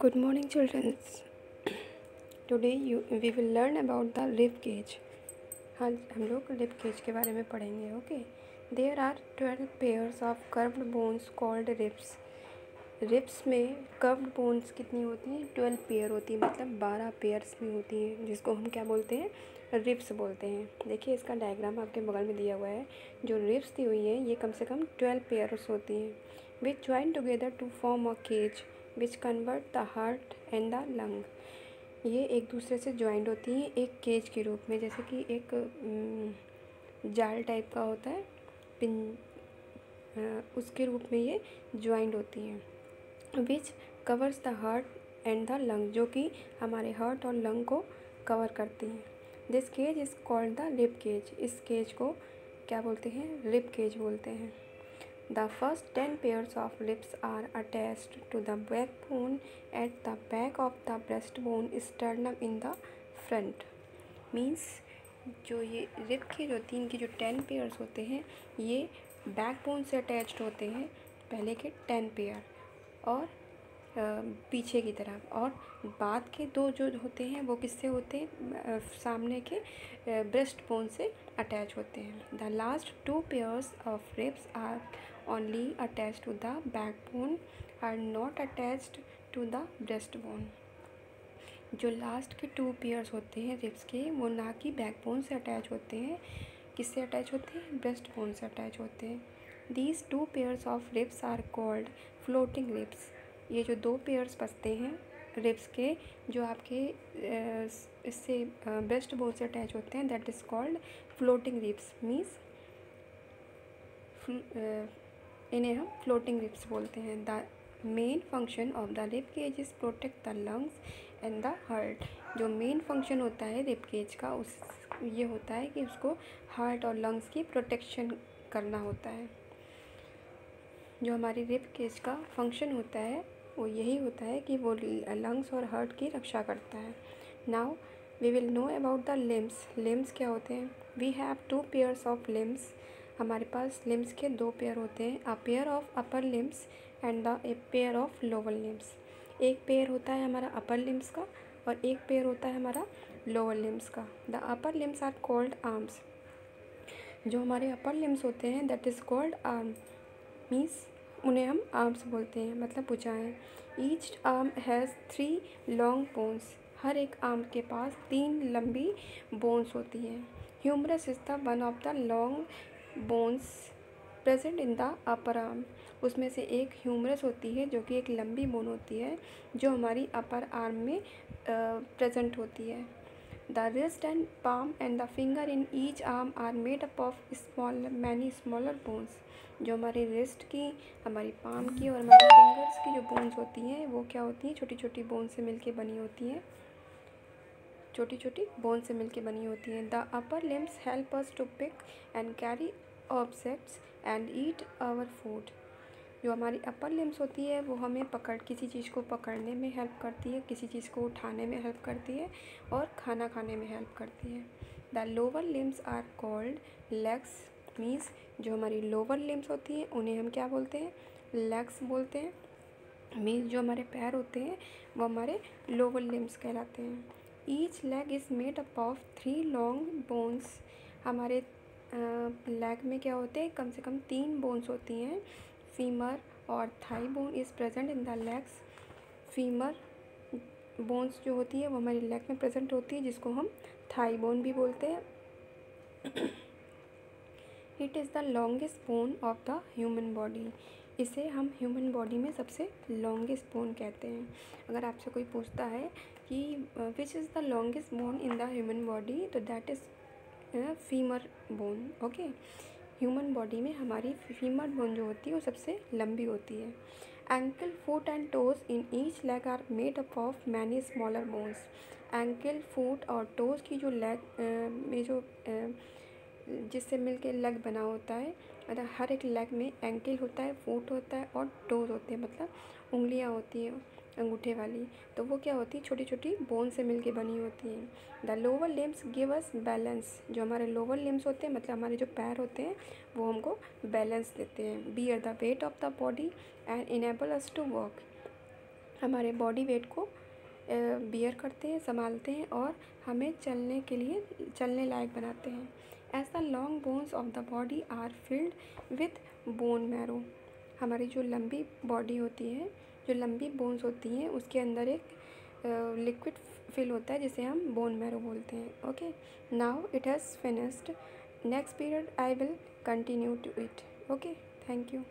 Good morning, children. Today we will learn about the rib cage. आज हम लोग rib cage के बारे में पढ़ेंगे. Okay. There are 12 pairs of curved bones called ribs. Ribs में कर्व्ड बोन्स कितनी होती हैं? 12 पेयर होती है, मतलब 12 पेयर्स में होती हैं, जिसको हम क्या बोलते हैं? रिब्स बोलते हैं. देखिए इसका डायग्राम आपके बगल में दिया हुआ है. जो रिब्स दी हुई हैं ये कम से कम 12 पेयर्स होती हैं, which join together to form a cage which convert the heart and the lung. ये एक दूसरे से ज्वाइंट होती हैं एक केज के रूप में, जैसे कि एक जाल टाइप का होता है पिन, उसके रूप में ये ज्वाइंट होती हैं. Which covers the heart and the lung, जो कि हमारे हार्ट और लंग को कवर करती हैं. This cage is called the rib cage. इस केज को क्या बोलते हैं? रिब केज बोलते हैं. The first 10 pairs of ribs are attached to the backbone at the back of the breastbone sternum in the front. Means जो ये rib के जो की जो 10 पेयर्स होते हैं ये बैकबोन से अटैच्ड होते हैं, पहले के 10 पेयर और पीछे की तरफ, और बाद के दो जो होते हैं वो किससे होते हैं? सामने के ब्रेस्ट बोन से अटैच होते हैं. The last 2 pairs of ribs are only attached to the backbone, are not attached to the breastbone. जो लास्ट के 2 पेयर्स होते हैं रिब्स के वो ना कि बैकबोन से अटैच होते हैं. किससे अटैच होते हैं? ब्रेस्ट बोन से अटैच होते हैं. These 2 pairs of ribs are called floating ribs. ये जो 2 पेयर्स बचते हैं रिब्स के जो आपके इससे ब्रेस्ट बोन से अटैच होते हैं, that is called floating ribs. Means इन्हें हम फ्लोटिंग रिब्स बोलते हैं. The main function of the rib cage is protect the lungs and the heart. जो मेन फंक्शन होता है रिब केज का उस ये होता है कि उसको हार्ट और लंग्स की प्रोटेक्शन करना होता है. जो हमारी रिब केज का फंक्शन होता है वो यही होता है कि वो लंग्स और हार्ट की रक्षा करता है. Now we will know about the limbs. Limbs क्या होते हैं? We have 2 pairs of limbs. हमारे पास लिम्स के 2 पेयर होते हैं. A pair of upper limbs and the a pair of lower limbs. एक पेयर होता है हमारा अपर लिम्स का और एक पेयर होता है हमारा लोअर लिम्स का. The upper limbs are called arms. जो हमारे अपर लिम्स होते हैं that is called arm. Means उन्हें हम आर्म्स बोलते हैं, मतलब भुजाएं. Each arm has 3 long bones. हर एक आर्म के पास 3 लंबी बोन्स होती हैं. Humerus is the one of the long bones present in the upper arm. उसमें से एक ह्यूमरस होती है जो कि एक लंबी बोन होती है जो हमारी अपर आर्म में प्रेजेंट होती है. The wrist and palm and the finger in each arm are made up of many smaller bones. जो हमारी रिस्ट की, हमारी पाम की और हमारी फिंगर्स की जो बोन्स होती हैं वो क्या होती हैं? छोटी छोटी बोन से मिलके बनी होती हैं. छोटी छोटी बोन से मिलके बनी होती हैं. The upper limbs help us to pick and carry objects and eat our food. जो हमारी अपर लिम्स होती है वो हमें किसी चीज़ को पकड़ने में हेल्प करती है, किसी चीज़ को उठाने में हेल्प करती है और खाना खाने में हेल्प करती है. The lower limbs are called legs. Means जो हमारी लोअर लिम्स होती हैं उन्हें हम क्या बोलते हैं? लेग्स बोलते हैं. मीन्स जो हमारे पैर होते हैं वो हमारे लोअर लिम्स कहलाते हैं. Each leg is made up of 3 long bones. हमारे लेग में क्या होते हैं? कम से कम 3 बोन्स होती हैं. फीमर और thigh bone is present in the legs. Femur bones जो होती है वो हमारी लेग में प्रेजेंट होती है, जिसको हम थाई बोन भी बोलते हैं. It is the longest bone of the human body. इसे हम ह्यूमन बॉडी में सबसे लॉन्गेस्ट बोन कहते हैं. अगर आपसे कोई पूछता है कि which is the longest bone in the human body, तो that is femur bone. Okay. Human body में हमारी फीमर बोन जो होती है वो सबसे लंबी होती है. Ankle, foot and toes in each leg are made up of many smaller bones. Ankle, foot और टोज की जो लेग में जो जिससे मिलके लेग बना होता है, मतलब हर एक लेग में एंकल होता है, फुट होता है और टोज होते हैं, मतलब उंगलियां होती हैं अंगूठे वाली. तो वो क्या होती है? छोटी छोटी बोन से मिलके बनी होती हैं. The lower limbs give us balance. जो हमारे लोअर लिम्स होते हैं, मतलब हमारे जो पैर होते हैं, वो हमको बैलेंस देते हैं. Bear the weight of the body and enable us to walk. हमारे बॉडी वेट को बियर करते हैं, संभालते हैं और हमें चलने लायक बनाते हैं। As the long bones of the body are filled with bone marrow. हमारी जो लंबी बॉडी होती है, जो लंबी बोन्स होती हैं, उसके अंदर एक लिक्विड फिल होता है जिसे हम बोन मैरो बोलते हैं। Okay, now it has finished. Next period I will continue to it. Okay, thank you.